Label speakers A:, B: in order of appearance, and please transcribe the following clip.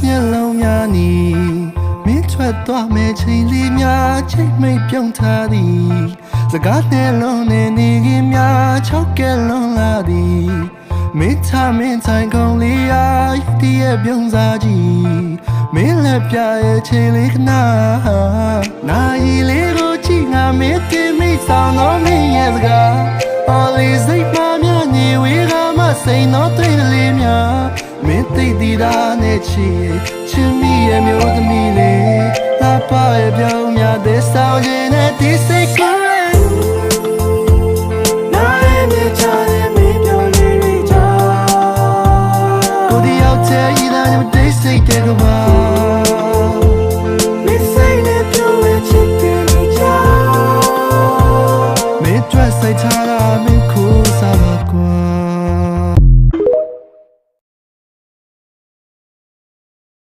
A: မျက်လုံးများနီမင်းထွက်သွားမဲ့ချိန်လေးများချိန်မိတ်ပြုံးထားသည်စကားနဲ့လုံးနဲ့နေခင်များချောက်ကဲလွန်လာသည်မင်းထားမင်းဆိုင်ကုန်လေးအားတည့်ရဲ့ပြုံးစားကြည့်မင်းလက်ပြရဲ့ချိန်လေးခဏနာရီလေးကိုကြည့်ငါမင်းတင်မိဆောင်တော့မင်းရဲ့စကား Always like my money we got my say nothingလေးများမင်းသိသည်ဒါနဲ့ချီချစ်မိရဲ့မျိုးသမီးလေးလာပါရဲ့ပြောင်းများတဲ့ဆောင်ခြင်းနဲ့ဒီစိတ်ကိုနာရဲ့မြေချတဲ့မင်းပြောင်းလေးတွေချာကိုဒီရောက်တဲ့ဤသားနဲ့တိတ်စိတ်တဲ့ကဘာ